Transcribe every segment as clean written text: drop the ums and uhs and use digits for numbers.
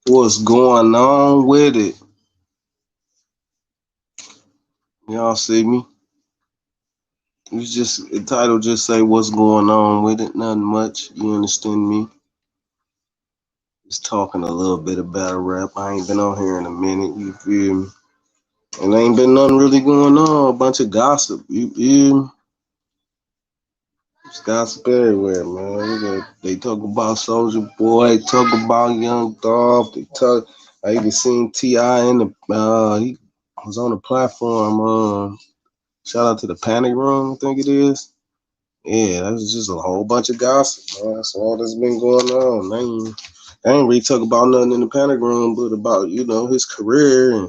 What's going on with it? Y'all see me? It's just the title just say what's going on with it. Nothing much. You understand me? Just talking a little bit about rap. I ain't been on here in a minute. You feel me? And ain't been nothing really going on. A bunch of gossip. You feel me? There's gossip everywhere, man. They talk about Soldier Boy. They talk about Young Dolph. They talk. I even seen Ti in the. He was on the platform. Shout out to the Panic Room. I think it is. Yeah, that's just a whole bunch of gossip, man. That's all that's been going on. I ain't really talk about nothing in the Panic Room, but about his career and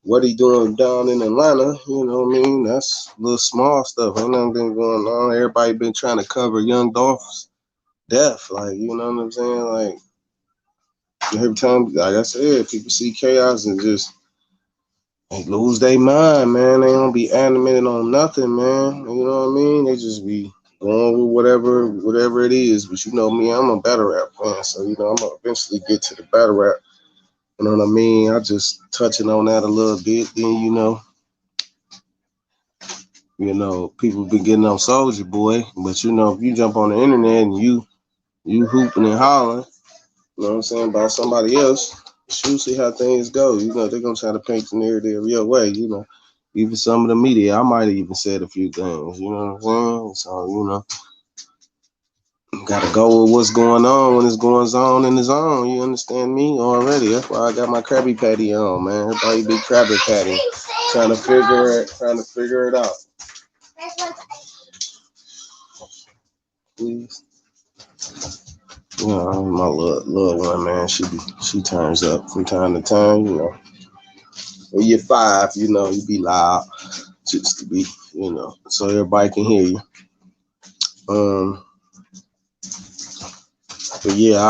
what he doing down in Atlanta. You know what I mean? That's little small stuff. Ain't nothing been going on. Everybody been trying to cover Young Dolph's death. Like, you know what I'm saying? Like every time, like I said, people see chaos and just they lose their mind, man. They don't be animated on nothing, man. You know what I mean? They just be going with whatever it is. But you know me, I'm a battle rap fan, so I'm gonna eventually get to the battle rap. You know what I mean? I just touching on that a little bit. Then people been getting on Soldier Boy, but if you jump on the internet and you hooping and hollering, you know what I'm saying, about somebody else, shoot, see how things go. They're gonna try to paint the narrative your way. Even some of the media, I might have even said a few things. You know what I'm saying? So gotta go with what's going on when it's going on in the zone. You understand me already? That's why I got my Krabby Patty on, man. Everybody be Krabby Patty, trying to figure it out. Please. My little one, man. She turns up from time to time. When you're 5, you be loud, just to be, so everybody can hear you. Um, but yeah,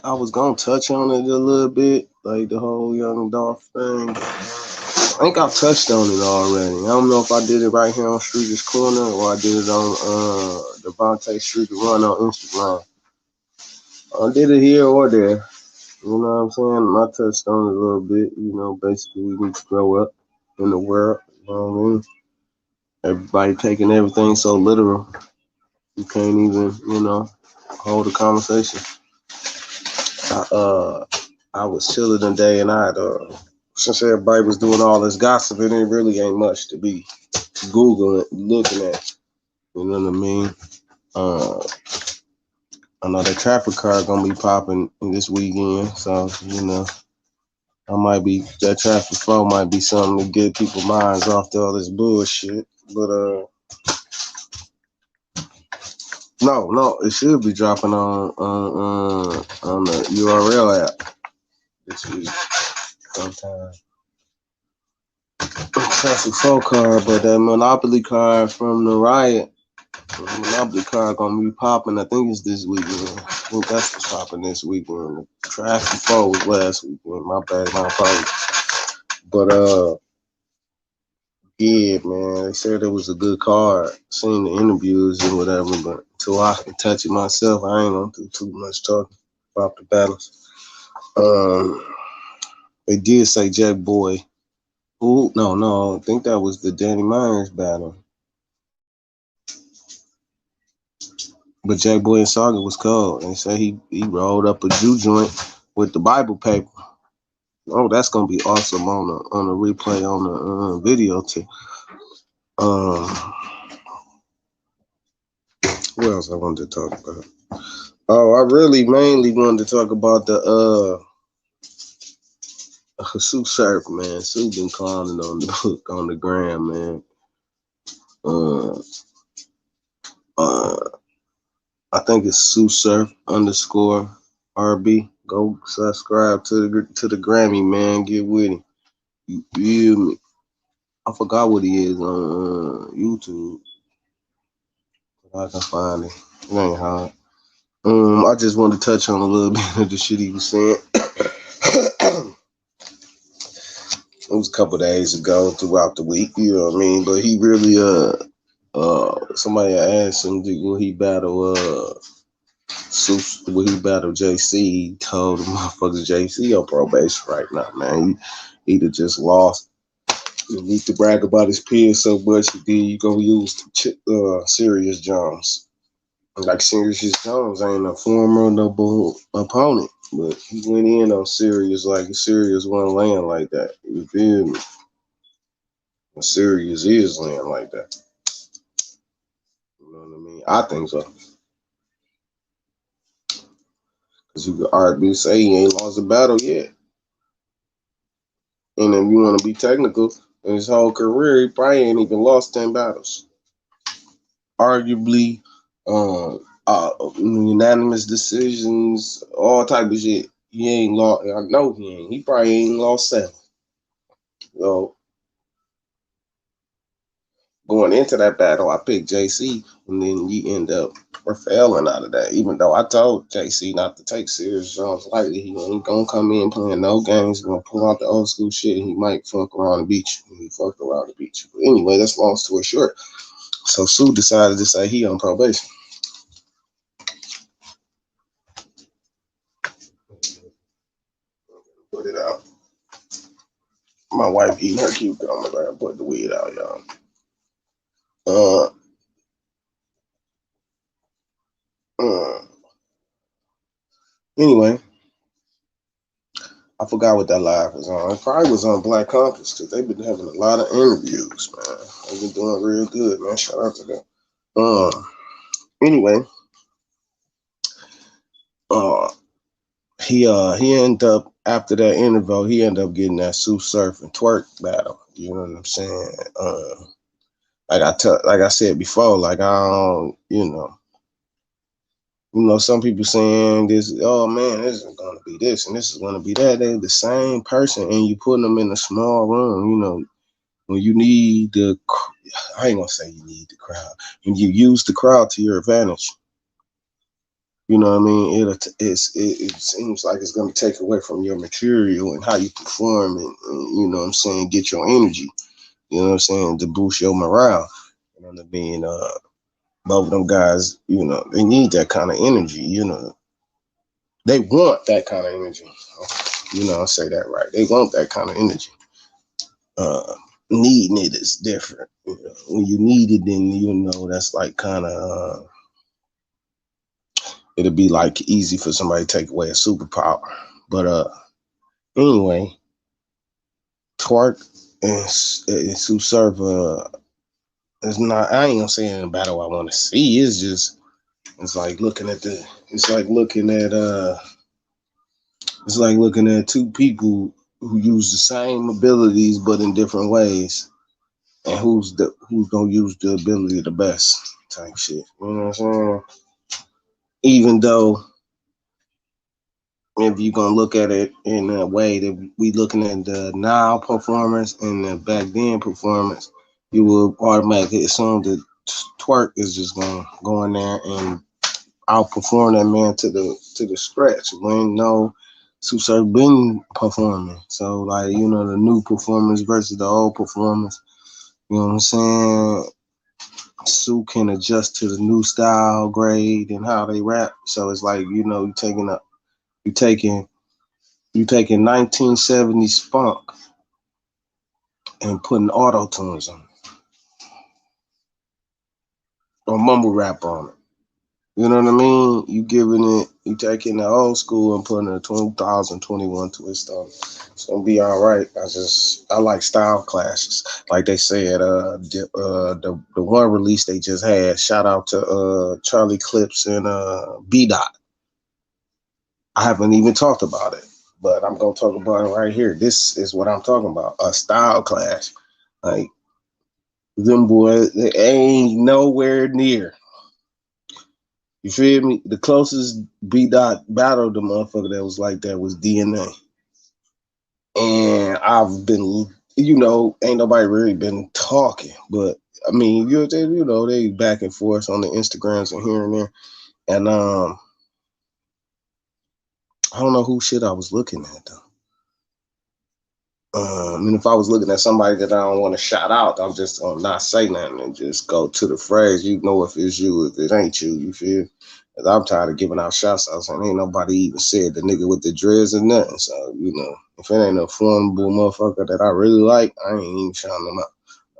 I was gonna touch on it a little bit, like the whole Young Dolph thing. I think I've touched on it already. I don't know if I did it right here on Streeter's Corner or I did it on Devontae Streeter Run on Instagram. I did it here or there. You know what I'm saying? I touched on it a little bit. Basically we need to grow up in the world. You know what I mean? Everybody taking everything so literal. You can't even, hold a conversation. I was chilling today and since everybody was doing all this gossiping, it really ain't much to be Googling, looking at. You know what I mean? I know the traffic car gonna be popping this weekend, so that traffic flow might be something to get people's minds off all this bullshit. But no, it should be dropping on the URL app this week sometime. Traffic flow car, but that Monopoly card from the riot. Monopoly card gonna be popping. I think it's this weekend. I think that's what's popping this weekend. The Traffic Flow was last weekend. My bad, my apologies. But yeah, man, they said it was a good card. Seen the interviews and whatever, but until I can touch it myself, I ain't gonna do too much talking about the battles. They did say Jack Boy. Ooh, no, I think that was the Danny Myers battle. But Jack Boy and Saga was cold. They say he rolled up a Jew joint with the Bible paper. Oh, that's gonna be awesome on the replay on the video too. What else I wanted to talk about? Oh, I really mainly wanted to talk about the Sue Surf, man. Sue been clowning on the hook on the gram, man. I think it's Sue Surf _RB. Go subscribe to the Grammy, man. Get with him. You feel me? I forgot what he is on YouTube. I can find it. It ain't hard. I just wanted to touch on a little bit of the shit he was saying. It was a couple days ago throughout the week, you know what I mean? But he really somebody asked him will he battle when he battled JC, he told the motherfuckers JC on probation right now, man. He either just lost. You need to brag about his peers so much, then you gonna use Serious Jones. Like Serious Jones ain't a formidable opponent, but he went in on Serious like Serious wasn't laying like that. You feel me? And Serious is laying like that. You know what I mean? I think so. Because you could argue say he ain't lost a battle yet. And if you want to be technical, in his whole career, he probably ain't even lost 10 battles. Arguably, unanimous decisions, all type of shit. He ain't lost. I know he ain't. He probably ain't lost 7. So going into that battle, I picked JC, and then you end up failing out of that. Even though I told JC not to take Serious Jones lightly, he ain't gonna come in playing no games. He's gonna pull out the old school shit, and he might fuck around the beach. And he fucked around the beach. But anyway, that's long story short. So Sue decided to say he on probation. Put it out. My wife eating her cucumber. I gotta put the weed out, y'all. Anyway, I forgot what that live was on. It probably was on Black Compass because they've been having a lot of interviews, man. They've been doing real good, man. Shout out to them. Anyway, he ended up after that interview, he ended up getting that Sue Surf and Twerk battle. You know what I'm saying? Like I said before, like I don't, some people saying this, oh man, this is gonna be this and this is gonna be that. They're the same person, and you putting them in a small room. When you need I ain't gonna say you need the crowd. When you use the crowd to your advantage, you know what I mean? It seems like it's gonna take away from your material and how you perform, and you know what I'm saying, get your energy. You know what I'm saying, to boost your morale. You know what I mean? Both of them guys, they need that kind of energy. They want that kind of energy. I'll say that right. They want that kind of energy. Needing it is different. When you need it, then that's like kind of it'll be like easy for somebody to take away a superpower. But anyway, Twerk and Sue Surf is not. I ain't gonna say in a battle I want to see. It's like looking at two people who use the same abilities but in different ways, and who's gonna use the ability the best type shit. You know what I'm saying? Even though if you're gonna look at it in a way that we looking at the now performance and the back then performance, you will automatically assume that Twerk is just gonna go in there and outperform that man to the scratch. When no Sue Surf been performing. So like, the new performance versus the old performance. You know what I'm saying? Sue can adjust to the new style grade and how they rap. So it's like, you taking 1970s funk and putting auto tunes on it or mumble rap on it. You know what I mean? You taking the old school and putting a 2021 twist on it. It's gonna be all right. I like style clashes. Like they said, the one release they just had. Shout out to Charlie Clips and B Dot. I haven't even talked about it, but I'm gonna talk about it right here. This is what I'm talking about: a style clash. Like them boys, they ain't nowhere near. You feel me? The closest B Dot battled the motherfucker that was like that was DNA. And I've been, ain't nobody really been talking, but I mean, they back and forth on the Instagrams and here and there. And I don't know who shit I was looking at though. And if I was looking at somebody that I don't want to shout out, I'm just gonna not say nothing and just go to the phrase. You know if it's you, if it ain't you, you feel? 'Cause I'm tired of giving out shots out, and ain't nobody even said the nigga with the dreads or nothing. So, if it ain't a formidable motherfucker that I really like, I ain't even shouting them out.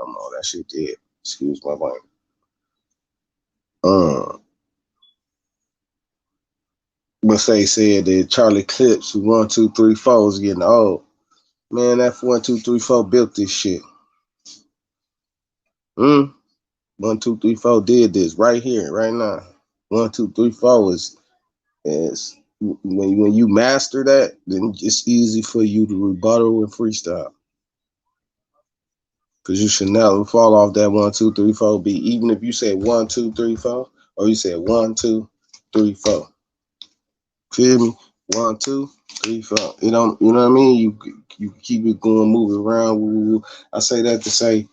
I'm all that shit dead. Excuse my mind. But say said that Charlie Clips 1, 2, 3, 4 is getting old. Man, that 1, 2, 3, 4 built this shit. 1, 2, 3, 4 did this right here, right now. 1, 2, 3, 4 is when you master that, then it's easy for you to rebuttal and freestyle. Because you should never fall off that 1, 2, 3, 4 beat. Even if you say 1, 2, 3, 4, or you say 1, 2, 3, 4. Feel me? 1, 2, 3, 4. You know what I mean? You keep it going, moving around. I say that to say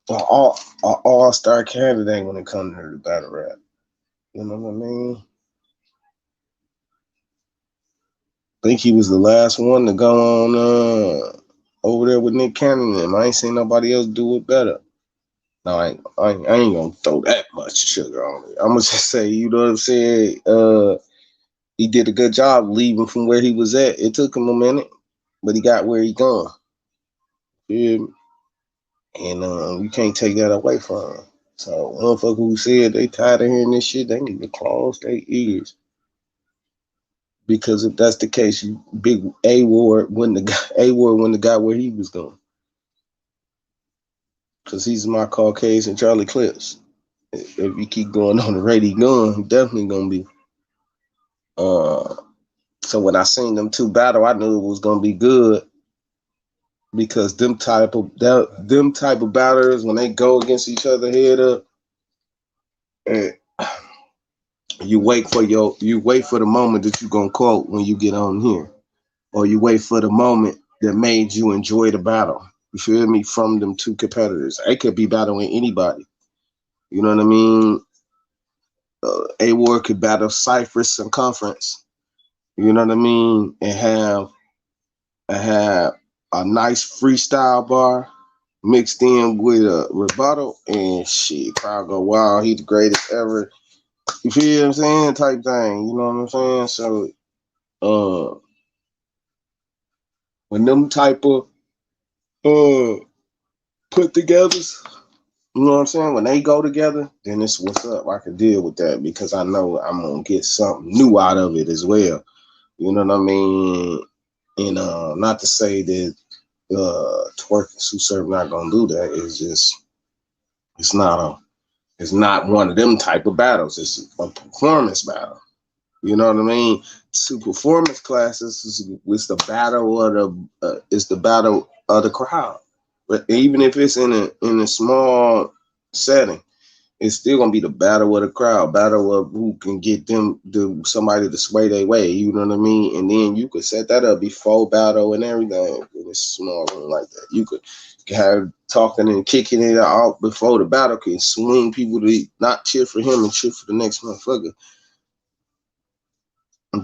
all-star candidate when it comes to the battle rap. You know what I mean? I think he was the last one to go on over there with Nick Cannon. I ain't seen nobody else do it better. No, I ain't gonna throw that much sugar on it. I'm gonna just say, you know what I'm saying? He did a good job leaving from where he was at. It took him a minute, but he got where he going. Yeah. And you can't take that away from him. So, motherfucker who said they tired of hearing this shit, they need to close their ears. Because if that's the case, Big A-Ward wouldn't have got where he was going. Because he's my Caucasian Charlie Clips. If you keep going on the rate he going, he definitely gonna be. So when I seen them two battle, I knew it was gonna be good. Because them type of batters, when they go against each other head up, and you wait for the moment that you're gonna quote when you get on here. Or you wait for the moment that made you enjoy the battle. You feel me? From them two competitors. They could be battling anybody. You know what I mean? A-Ward could battle Cypher Circumference. You know what I mean? And have a nice freestyle bar mixed in with a rebuttal, and shit, crowd go wild. He the greatest ever. You feel what I'm saying? Type thing. You know what I'm saying? So, when them type of put togethers, you know what I'm saying? When they go together, then it's what's up. I can deal with that because I know I'm gonna get something new out of it as well. You know what I mean? And not to say that Twork and Sue Surf not gonna do that. It's just it's not one of them type of battles. It's a performance battle. You know what I mean? Two performance classes is the battle of the crowd. But even if it's in a small setting, it's still gonna be the battle of the crowd, battle of who can get somebody to sway their way. You know what I mean? And then you could set that up before battle and everything in a small room like that. You could have talking and kicking it out before the battle can swing people to not cheer for him and cheer for the next motherfucker.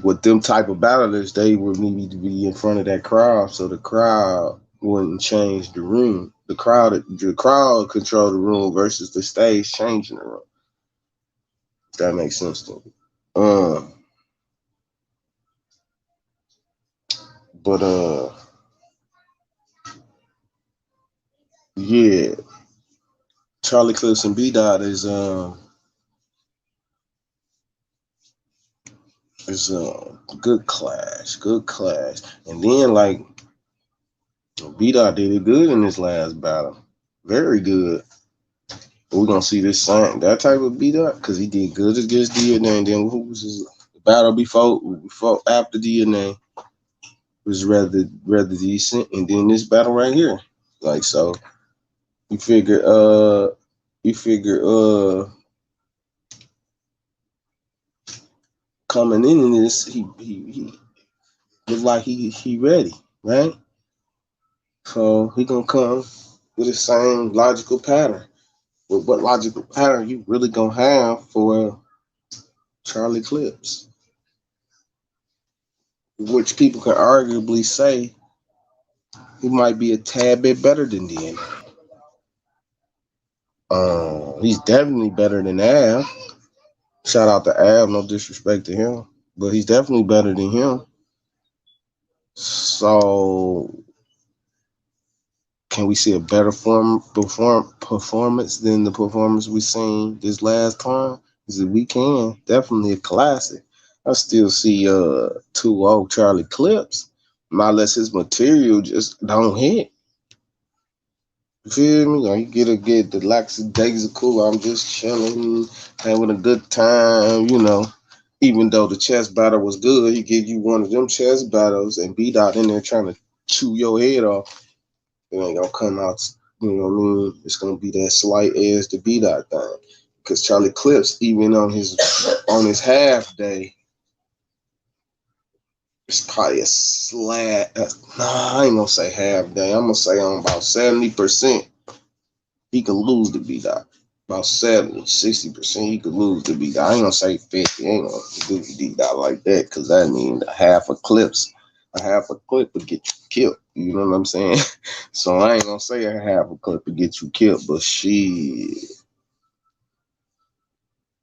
With them type of battlers, they would need to be in front of that crowd, so the crowd wouldn't change the room. The crowd control the room versus the stage changing the room. If that makes sense to me. But yeah, Charlie Clips and B-Dot is good clash. And then like B-Dot did it good in this last battle, very good. We're gonna see that type of B-Dot because he did good against DNA. And then who was his battle before after DNA was rather decent, and then this battle right here, like so, you figure coming in this, he looked like he ready, right? So he gonna come with the same logical pattern. But what logical pattern you really gonna have for Charlie Clips? Which people can arguably say he might be a tad bit better than DNA. He's definitely better than Av. Shout out to Av, no disrespect to him, but he's definitely better than him. So, can we see a better performance than the performance we seen this last time? Is it we can definitely a classic. I still see 2-0 Charlie Clips, not unless his material just don't hit. You feel me? Or you get the lackadaisical. I'm just chilling, having a good time. Even though the chess battle was good, he give you one of them chess battles and beat out in there trying to chew your head off. It ain't gonna come out. You know what I mean? It's gonna be that slight edge to beat that thing. Because Charlie Clips, even on his half day, it's probably a slat. Nah, I ain't gonna say half day. I'm gonna say on about 70%. He could lose to beat that. About 70, 60% he could lose to beat that. I ain't gonna say 50. I ain't gonna do beat that like that because that means a half a clip would get you killed. You know what I'm saying? So I ain't gonna say a half a clip would get you killed, but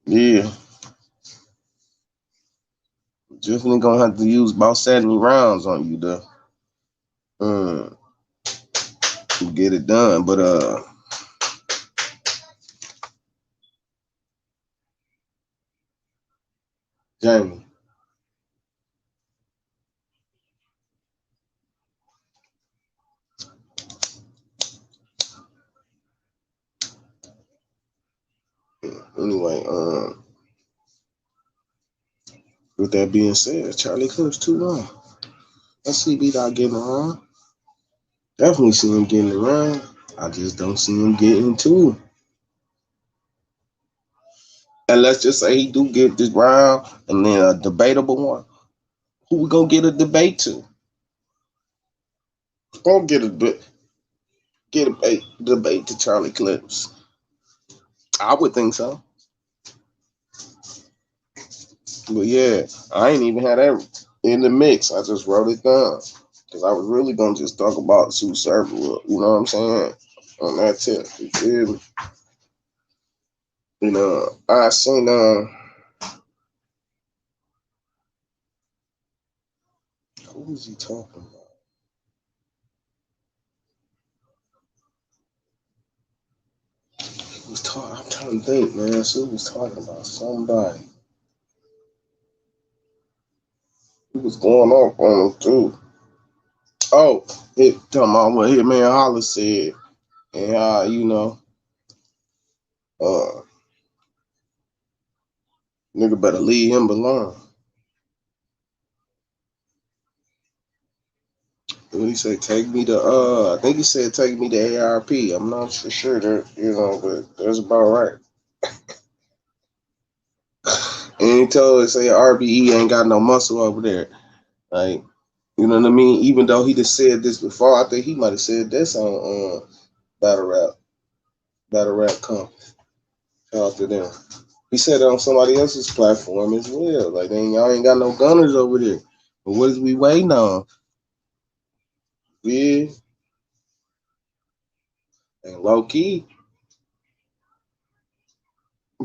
yeah, definitely gonna have to use about 70 rounds on you to get it done. But Jamie. Anyway, with that being said, Charlie Clips too long. Let's see B-Dot getting around. Definitely see him getting around. I just don't see him getting to. And let's just say he do get this round and then a debatable one. Who we gonna get a debate to? Gonna get a debate to Charlie Clips. I would think so. But yeah, I ain't even had that in the mix. I just wrote it down. Because I was really gonna just talk about Sue Serverwood. You know what I'm saying? On that tip. You feel me? I seen who was he talking about? I'm trying to think, man. Sue was talking about somebody. He was going off on him too. Oh, talking about what Hitman Holler said and how uh, nigga better leave him alone. What he say? Take me to I think he said take me to ARP. I'm not for sure that but that's about right. And he told us say RBE ain't got no muscle over there. Like, you know what I mean? Even though he just said this before, I think he might have said this on Battle Rap. Battle Rap Come. Shout out to them. He said it on somebody else's platform as well. Like, y'all ain't got no gunners over there. But what is we waiting on? Yeah. And low key,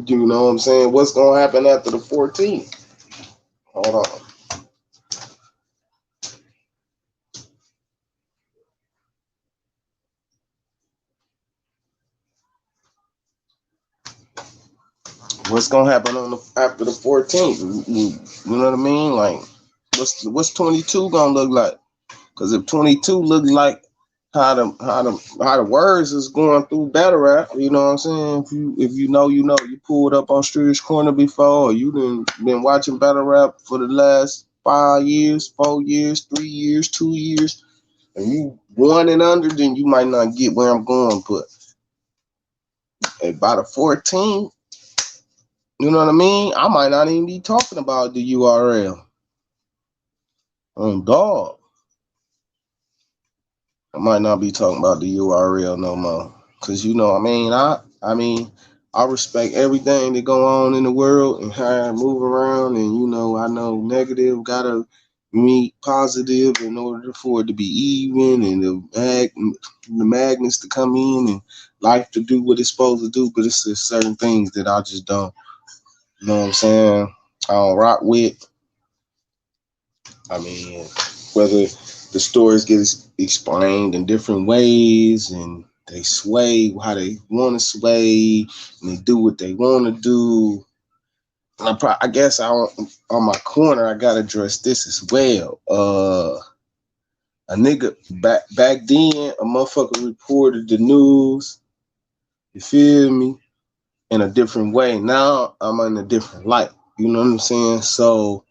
you know what I'm saying? What's going to happen after the 14th? Hold on. What's going to happen after the 14th? You know what I mean? Like, what's 22 going to look like? Because if 22 looks like how the words is going through battle rap, you know what I'm saying? If you know, you pulled up on Street's Corner before, or you been watching battle rap for the last 5 years, 4 years, 3 years, 2 years, and you one and under, then you might not get where I'm going. But by the 14th, you know what I mean? I might not even be talking about the URL. Dog. I might not be talking about the URL no more. Cause I respect everything that go on in the world and how I move around, and I know negative gotta meet positive in order for it to be even, and the magnets to come in, and life to do what it's supposed to do, but it's just certain things that I just don't, you know what I'm saying, I don't rock with. I mean, whether the stories get explained in different ways and they sway how they want to sway and they do what they want to do. And I guess on my corner, I got to address this as well. A nigga back then, a motherfucker reported the news, you feel me, in a different way. Now I'm in a different light. You know what I'm saying? So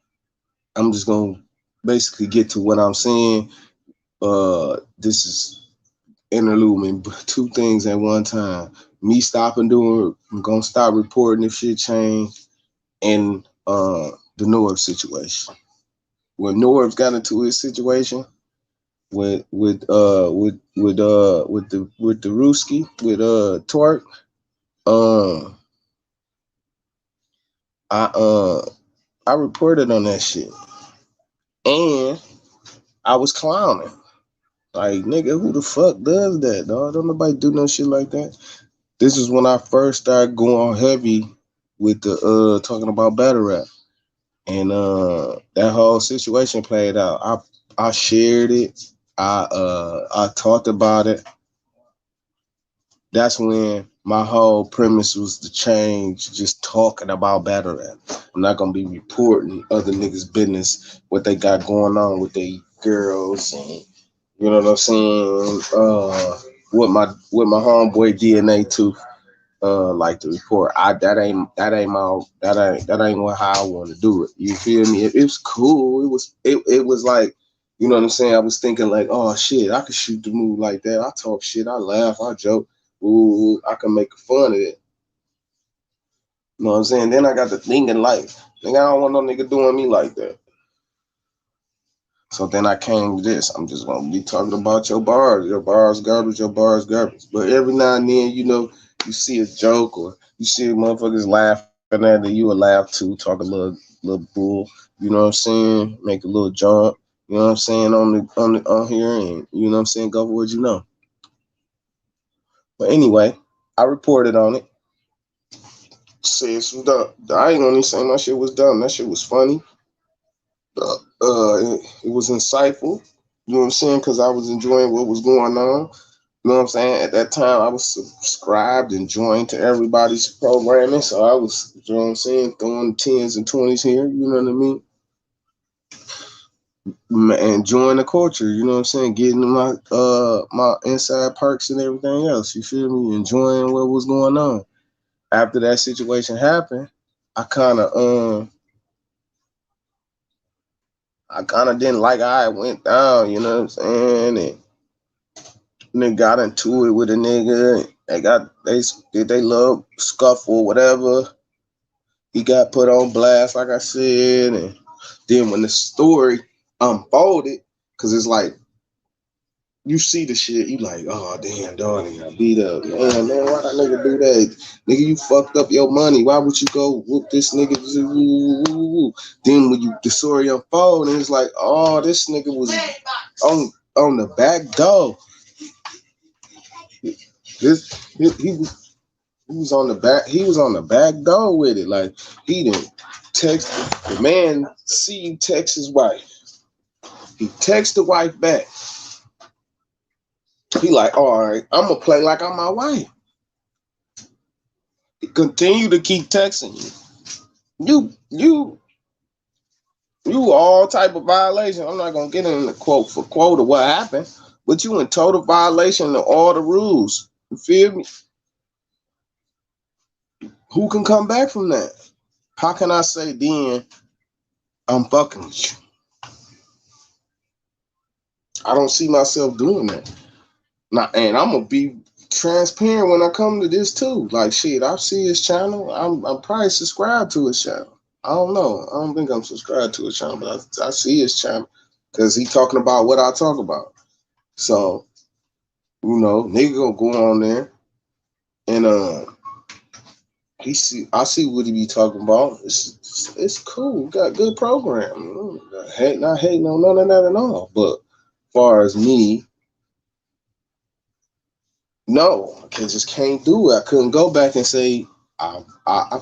I'm just gonna basically get to what I'm saying. This is interlude two things at one time. Me stopping doing, I'm gonna stop reporting if shit change, and the Norv situation. When Norv got into his situation with the Ruski with Twerk, um I I reported on that shit, and I was clowning. Like, nigga, who the fuck does that, dog? Don't nobody do no shit like that. This is when I first started going heavy with the talking about battle rap. And that whole situation played out. I shared it. I talked about it. That's when my whole premise was to change, just talking about battle rap. I'm not gonna be reporting other niggas' business, what they got going on with their girls, and you know what I'm saying. What my homeboy DNA too like to report. That ain't how I want to do it. You feel me? It was cool. It was like, you know what I'm saying. I was thinking like, oh shit, I could shoot the move like that. I talk shit. I laugh. I joke. Ooh, I can make fun of it. You know what I'm saying? Then I got to thinking like, nigga, I don't want no nigga doing me like that. So then I came to this. I'm just gonna be talking about your bars. Your bars garbage. Your bars garbage. But every now and then, you see a joke or you see motherfuckers laughing at it, you will laugh too. Talk a little bull. You know what I'm saying? Make a little jump. You know what I'm saying on here, and you know what I'm saying. Go for what you know. But anyway, I reported on it. Said some dumb. I ain't gonna say my shit was dumb. That shit was funny. It was insightful. You know what I'm saying? Because I was enjoying what was going on. You know what I'm saying? At that time, I was subscribed and joined to everybody's programming. So I was, you know what I'm saying, throwing 10s and 20s here. You know what I mean? Enjoying the culture. You know what I'm saying? Getting my inside perks and everything else. You feel me? Enjoying what was going on. After that situation happened, I kind of didn't like how it went down. You know what I'm saying? And they got into it with a nigga. They love scuffle, whatever. He got put on blast, like I said, and then when the story unfolded, cause it's like you see the shit, you like, oh damn, dog, he got beat up. Man, why that nigga do that? Nigga, you fucked up your money. Why would you go whoop this nigga? Then when the story unfolded, and it's like, oh, this nigga was on the back door. He was on the back. He was on the back door with it. Like, he didn't text the man. See you text his wife. He texts the wife back. He like, all right, I'm gonna play like I'm my wife. He continue to keep texting you. You all type of violation. I'm not gonna get into quote for quote of what happened, but you in total violation of all the rules. You feel me? Who can come back from that? How can I say then I'm fucking with you? I don't see myself doing that. Now, and I'm gonna be transparent when I come to this too. Like shit, I see his channel. I'm probably subscribed to his channel. I don't know. I don't think I'm subscribed to his channel, but I see his channel because he talking about what I talk about. So, nigga gonna go on there and I see what he be talking about. It's cool. Got good program. Not hating on none of that at all. But as far as me, No, I just can't do it. I couldn't go back and say I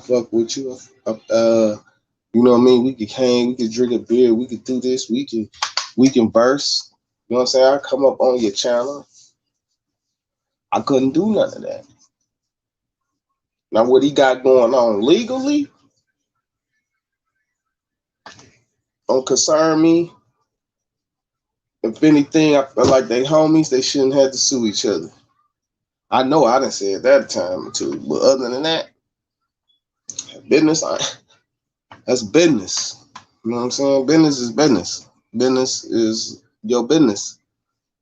fuck with you. You know what I mean? We could hang, we could drink a beer, we could do this, we can verse. You know what I'm saying? I come up on your channel. I couldn't do none of that. Now what he got going on legally don't concern me. If anything, I feel like they homies, they shouldn't have to sue each other. I know I didn't say it that time or two, but other than that, business, that's business. You know what I'm saying? Business is business. Business is your business.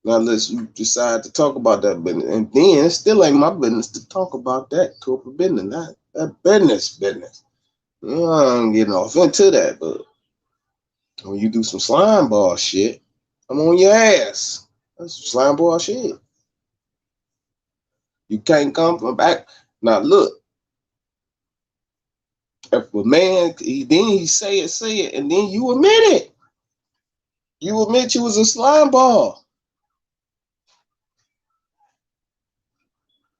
Not unless you decide to talk about that business. And then it still ain't my business to talk about that corporate business. Not that business. You know, I'm getting off into that, but when you do some slime ball shit, I'm on your ass. That's some slime ball shit. You can't come from back. Now look, if a man, he say it, and then you admit it. You admit you was a slime ball.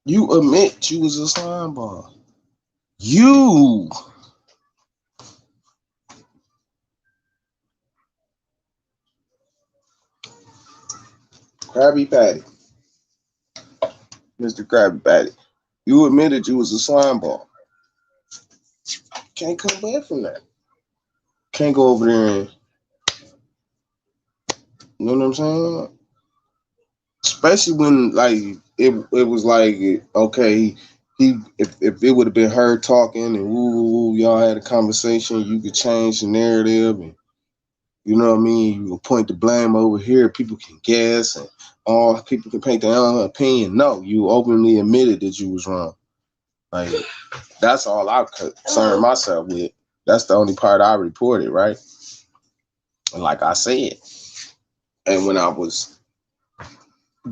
You admit you was a slime ball. You. Krabby Patty. Mr. Krabby Patty. You admitted you was a slime ball. Can't come back from that. Can't go over there and, you know what I'm saying? Especially when like it was like okay, if it would have been her talking and woo, y'all had a conversation, you could change the narrative and you know what I mean. You can point the blame over here. People can guess and all people can paint their own opinion. No, you openly admitted that you was wrong. Like that's all I concern myself with. That's the only part I reported, right? And like I said, and when I was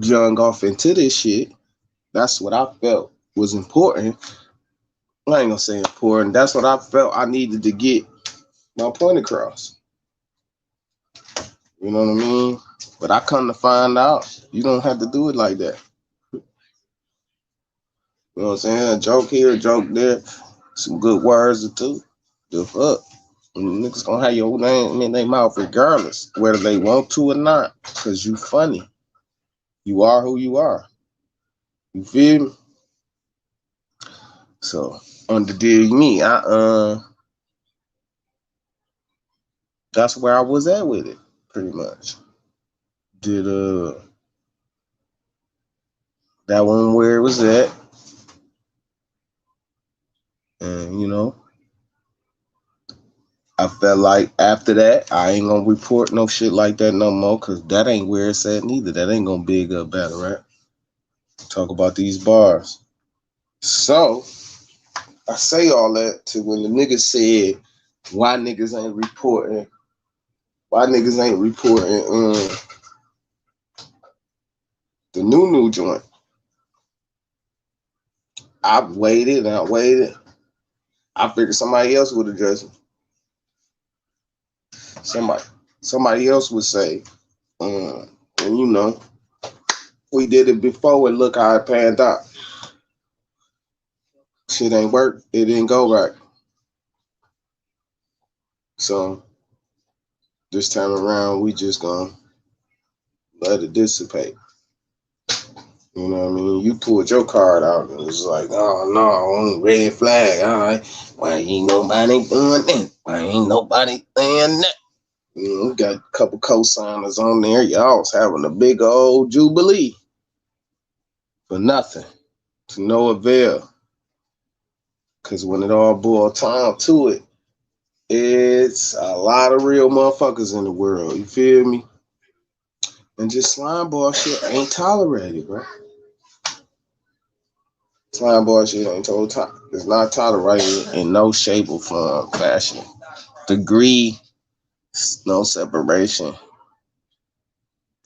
young off into this shit, that's what I felt was important. I ain't gonna say important. That's what I felt I needed to get my point across. You know what I mean? But I come to find out you don't have to do it like that. You know what I'm saying? A joke here, a joke there, some good words or two. The fuck? Niggas gonna have your name in their mouth regardless, whether they want to or not, because you funny. You are who you are. You feel me? So on the deal me, that's where I was at with it, pretty much. Did that one where it was at. And you know, I felt like after that, I ain't gonna report no shit like that no more, cause that ain't where it's at neither. That ain't gonna big up battle rap. Talk about these bars. So I say all that to when the niggas said why niggas ain't reporting the new joint. I waited and I waited. I figured somebody else would address it. Somebody else would say, and you know, we did it before and look how it panned out. Shit ain't work. It didn't go right. So this time around, we just gonna let it dissipate. You know what I mean? You pulled your card out and it's like, oh no, red flag. All right, why ain't nobody doing that? Why ain't nobody saying that? You know, we got a couple co-signers on there. Y'all was having a big old jubilee for nothing, to no avail. Because when it all boiled down to it, it's a lot of real motherfuckers in the world. You feel me? And just slime ball shit ain't tolerated, bro. Slime ball shit ain't it's not tolerated in no shape or form, fashion. Degree, no separation.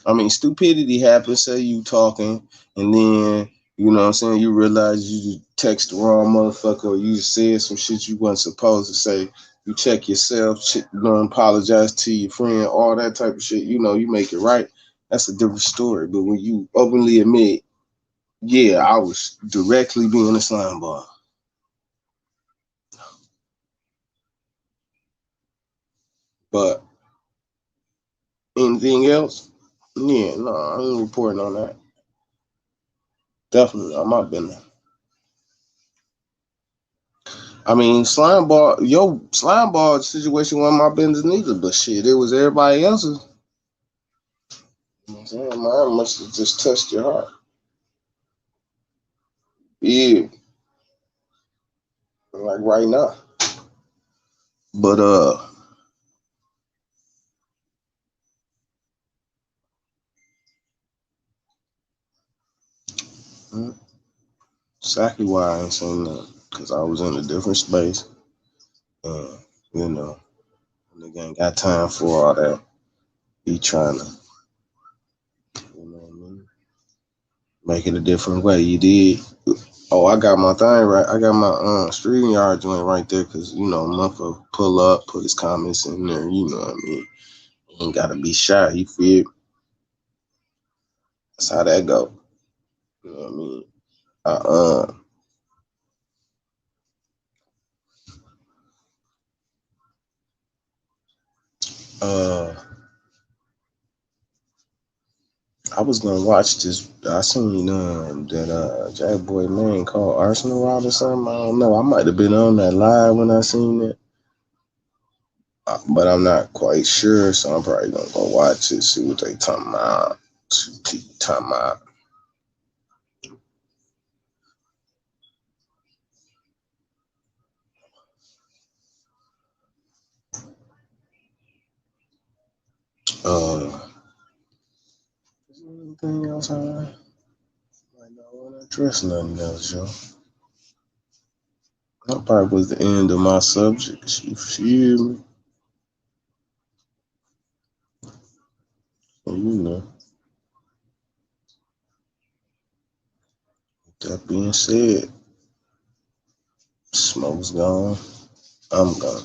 I mean, stupidity happens, say you talking, and then, you know what I'm saying, you realize you text the wrong motherfucker or you said some shit you wasn't supposed to say. You check yourself, apologize to your friend, all that type of shit. You know, you make it right. That's a different story. But when you openly admit Yeah, I was directly being a slime ball. But anything else? Yeah, no, I ain't reporting on that. Definitely not my business. I mean, slime ball situation wasn't my business neither, but shit, it was everybody else's. You know what I'm saying? Mine must have just touched your heart. Yeah, like right now. But exactly why I ain't saying nothing. Cause I was in a different space. Uh, you know, nigga ain't got time for all that. He trying to, you know what I mean? Make it a different way. You did. Oh, I got my thing right. I got my StreamYard joint right there because, you know, motherfucker pull up, put his comments in there. You know what I mean? He ain't got to be shy. You feel? That's how that go. You know what I mean? Uh, uh, I was gonna watch this. I seen that Jack Boy man called Arsenal Route or something. I don't know. I might have been on that live when I seen it, but I'm not quite sure. So I'm probably gonna go watch it, see what they talking about. See what people talking about. Is there anything else I don't want to address nothing else, yo. That probably was the end of my subject. You feel me? So, you know, that being said, smoke's gone. I'm gone.